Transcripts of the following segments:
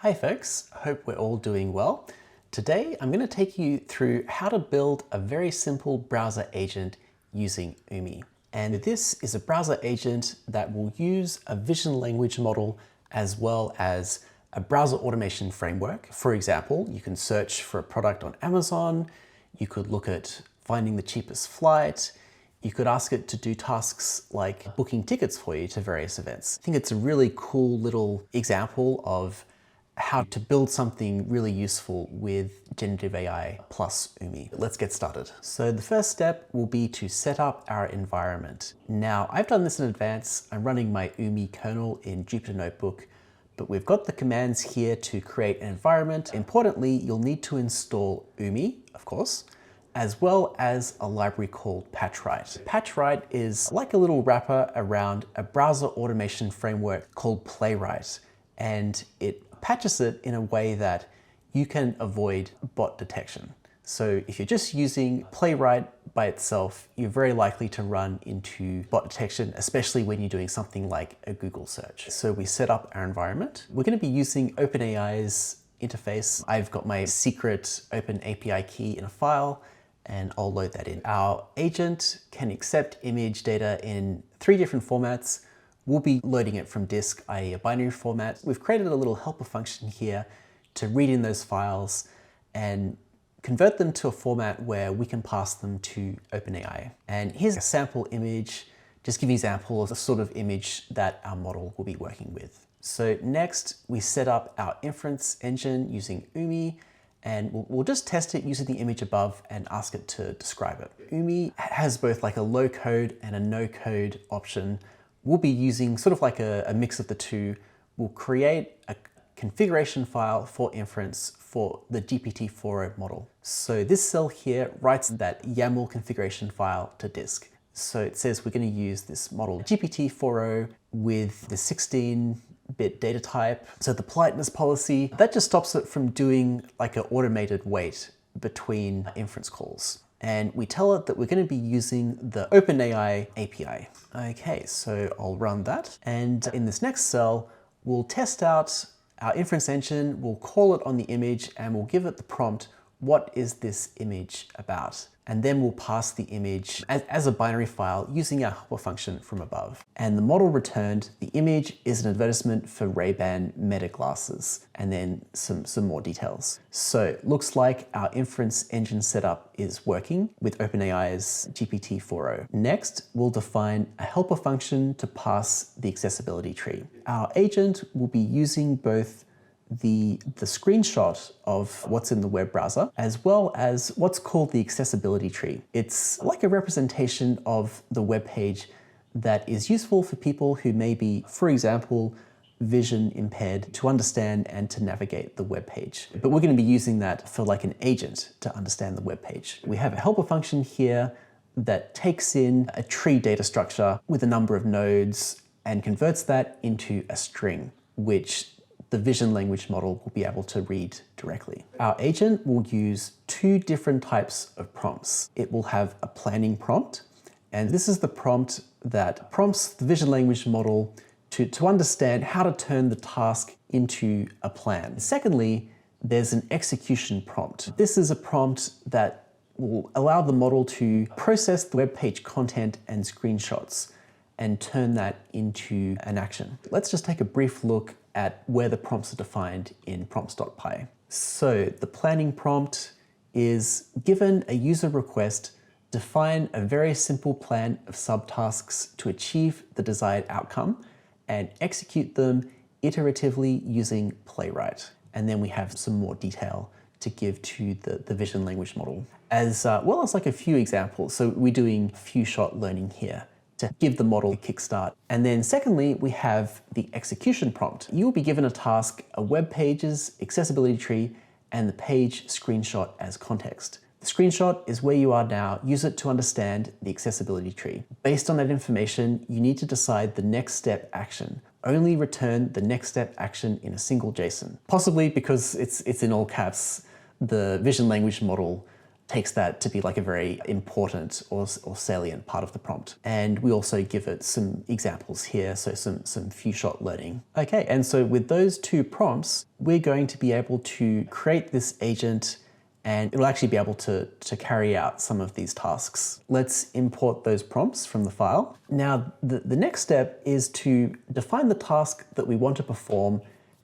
Hi folks, hope we're all doing well. Today I'm going to take you through how to build a very simple browser agent using Oumi. And this is a browser agent that will use a vision language model as well as a browser automation framework. For example, you can search for a product on Amazon, you could look at finding the cheapest flight, you could ask it to do tasks like booking tickets for you to various events. I think it's a really cool little example of how to build something really useful with generative AI plus Oumi. Let's get started. So the first step will be to set up our environment. Now, I've done this in advance. I'm running my Oumi kernel in Jupyter Notebook, but we've got the commands here to create an environment. Importantly, you'll need to install Oumi, of course, as well as a library called Playwright. Playwright is like a little wrapper around a browser automation framework called Playwright, and it patches it in a way that you can avoid bot detection. So if you're just using Playwright by itself, you're very likely to run into bot detection, especially when you're doing something like a Google search. So we set up our environment. We're going to be using OpenAI's interface. I've got my secret Open API key in a file, and I'll load that in. Our agent can accept image data in 3 different formats. We'll be loading it from disk, i.e. a binary format. We've created a little helper function here to read in those files and convert them to a format where we can pass them to OpenAI. And here's a sample image, just give you an example of the sort of image that our model will be working with. So next, we set up our inference engine using Oumi, and we'll just test it using the image above and ask it to describe it. Oumi has both like a low code and a no code option. We'll be using sort of like a mix of the two. We'll create a configuration file for inference for the GPT-4o model. So this cell here writes that YAML configuration file to disk. So it says we're going to use this model GPT-4o with the 16-bit data type. So the politeness policy, that just stops it from doing like an automated wait between inference calls. And we tell it that we're going to be using the OpenAI API. Okay, so I'll run that. And in this next cell, we'll test out our inference engine, we'll call it on the image, and we'll give it the prompt, what is this image about? And then we'll pass the image as a binary file using our helper function from above. And the model returned, the image is an advertisement for Ray-Ban Meta glasses, and then some more details. So looks like our inference engine setup is working with OpenAI's GPT-4o. Next, we'll define a helper function to pass the accessibility tree. Our agent will be using both the screenshot of what's in the web browser, as well as what's called the accessibility tree. It's like a representation of the web page that is useful for people who may be, for example, vision impaired, to understand and to navigate the web page. But we're going to be using that for like an agent to understand the web page. We have a helper function here that takes in a tree data structure with a number of nodes and converts that into a string, which the vision language model will be able to read directly. Our agent will use 2 different types of prompts. It will have a planning prompt, and this is the prompt that prompts the vision language model to understand how to turn the task into a plan. Secondly, there's an execution prompt. This is a prompt that will allow the model to process the web page content and screenshots and turn that into an action. Let's just take a brief look at where the prompts are defined in prompts.py. So the planning prompt is given a user request, define a very simple plan of subtasks to achieve the desired outcome and execute them iteratively using Playwright. And then we have some more detail to give to the vision language model, as well as like a few examples. So we're doing few shot learning here to give the model a kickstart. And then secondly, we have the execution prompt. You'll be given a task, a web page's accessibility tree, and the page screenshot as context. The screenshot is where you are now. Use it to understand the accessibility tree. Based on that information, you need to decide the next step action. Only return the next step action in a single JSON. Possibly because it's in all caps, the vision language model takes that to be like a very important or salient part of the prompt. And we also give it some examples here, so some few shot learning. Okay, and so with those two prompts, we're going to be able to create this agent, and it'll actually be able to carry out some of these tasks. Let's import those prompts from the file. Now, the next step is to define the task that we want to perform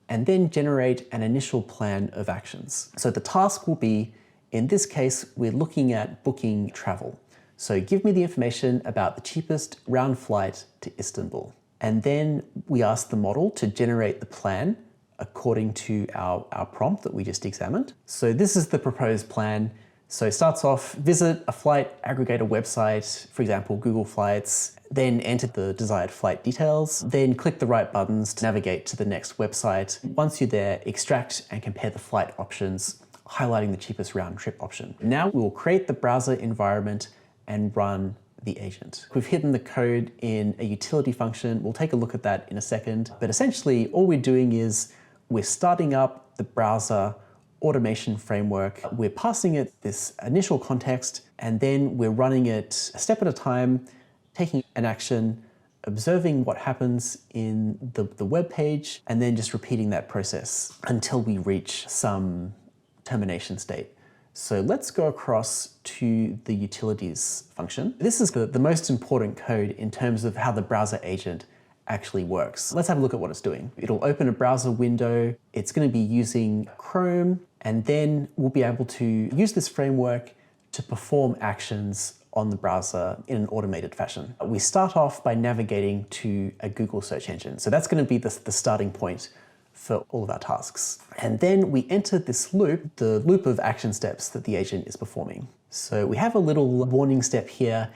and then generate an initial plan of actions. So the task will be, in this case, we're looking at booking travel. So give me the information about the cheapest round flight to Istanbul. And then we ask the model to generate the plan according to our prompt that we just examined. So this is the proposed plan. So it starts off, visit a flight aggregator website, for example, Google Flights, then enter the desired flight details, then click the right buttons to navigate to the next website. Once you're there, extract and compare the flight options, highlighting the cheapest round trip option. Now we will create the browser environment and run the agent. We've hidden the code in a utility function. We'll take a look at that in a second. But essentially, all we're doing is we're starting up the browser automation framework. We're passing it this initial context, and then we're running it a step at a time, taking an action, observing what happens in the web page, and then just repeating that process until we reach some termination state. So let's go across to the utilities function. This is the most important code in terms of how the browser agent actually works. Let's have a look at what it's doing. It'll open a browser window. It's going to be using Chrome, and then we'll be able to use this framework to perform actions on the browser in an automated fashion. We start off by navigating to a Google search engine. So that's going to be the starting point for all of our tasks. And then we enter this loop, the loop of action steps that the agent is performing. So we have a little warning step here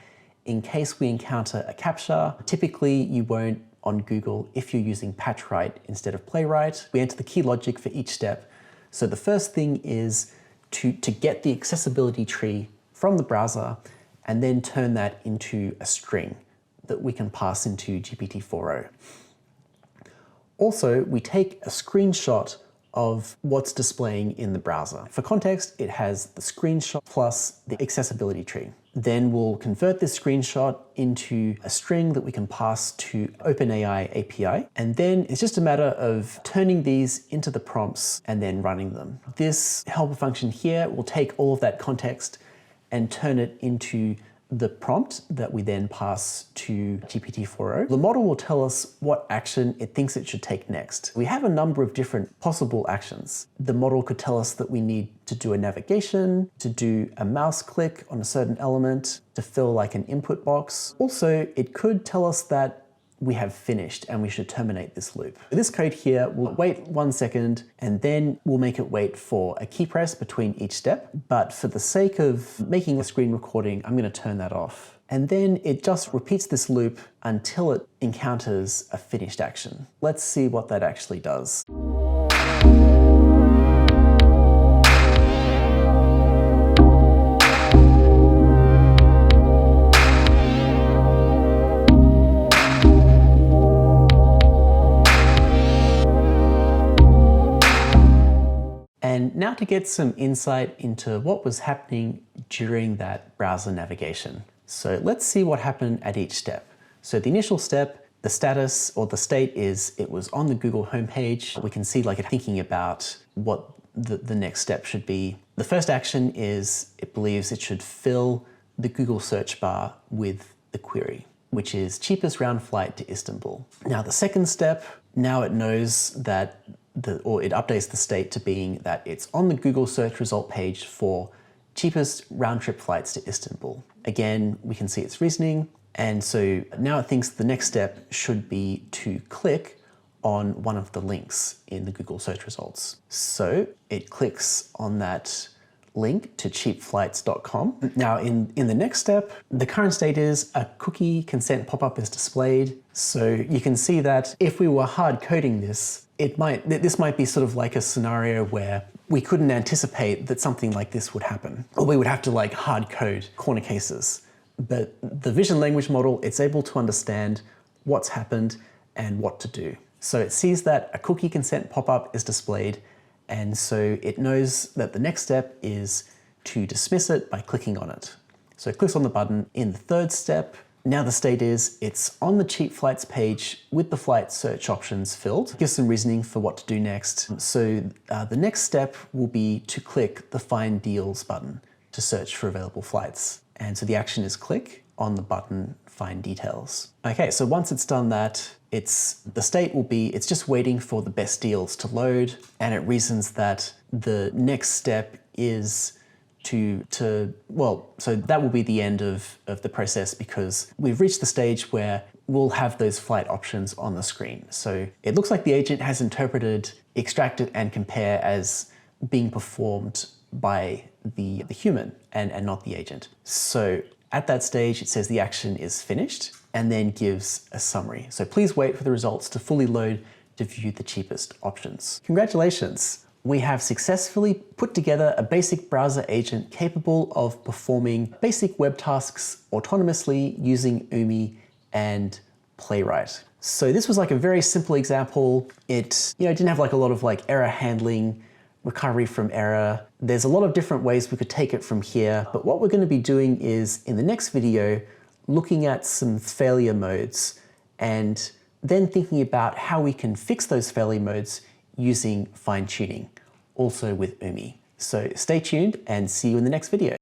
in case we encounter a CAPTCHA. Typically, you won't on Google if you're using Playwright instead of Playwright. We enter the key logic for each step. So the first thing is to get the accessibility tree from the browser and then turn that into a string that we can pass into GPT-4o. Also, we take a screenshot of what's displaying in the browser. For context, it has the screenshot plus the accessibility tree. Then we'll convert this screenshot into a string that we can pass to OpenAI API. And then it's just a matter of turning these into the prompts and then running them. This helper function here will take all of that context and turn it into the prompt that we then pass to GPT-4o. The model will tell us what action it thinks it should take next. We have a number of different possible actions. The model could tell us that we need to do a navigation, to do a mouse click on a certain element, to fill like an input box. Also, it could tell us that we have finished and we should terminate this loop. This code here will wait 1 second and then we'll make it wait for a key press between each step. But for the sake of making a screen recording, I'm going to turn that off. And then it just repeats this loop until it encounters a finished action. Let's see what that actually does. And now to get some insight into what was happening during that browser navigation. So let's see what happened at each step. So the initial step, the status or the state is it was on the Google homepage. We can see like it thinking about what the next step should be. The first action is it believes it should fill the Google search bar with the query, which is cheapest round flight to Istanbul. Now the second step, now it knows that or it updates the state to being that it's on the Google search result page for cheapest round trip flights to Istanbul. Again, we can see its reasoning. And so now it thinks the next step should be to click on one of the links in the Google search results. So it clicks on that link to cheapflights.com. Now in the next step, the current state is a cookie consent pop-up is displayed. So you can see that if we were hard coding this, this might be sort of like a scenario where we couldn't anticipate that something like this would happen, or we would have to like hard code corner cases. But the vision language model, it's able to understand what's happened and what to do. So it sees that a cookie consent pop-up is displayed, and so it knows that the next step is to dismiss it by clicking on it. So it clicks on the button in the third step. Now the state is it's on the cheap flights page with the flight search options filled. Gives some reasoning for what to do next. So the next step will be to click the Find Deals button to search for available flights. And so the action is click on the button Find Details. Okay, so once it's done that, the state will be it's just waiting for the best deals to load, and it reasons that the next step is so that will be the end of the process, because we've reached the stage where we'll have those flight options on the screen. So it looks like the agent has interpreted extract and compare as being performed by the human and not the agent. So at that stage, it says the action is finished and then gives a summary. So please wait for the results to fully load to view the cheapest options. Congratulations! We have successfully put together a basic browser agent capable of performing basic web tasks autonomously using Oumi and Playwright. So this was like a very simple example. It didn't have like a lot of like error handling, recovery from error. There's a lot of different ways we could take it from here, but what we're going to be doing is in the next video looking at some failure modes and then thinking about how we can fix those failure modes using fine-tuning, also with Oumi. So stay tuned and see you in the next video.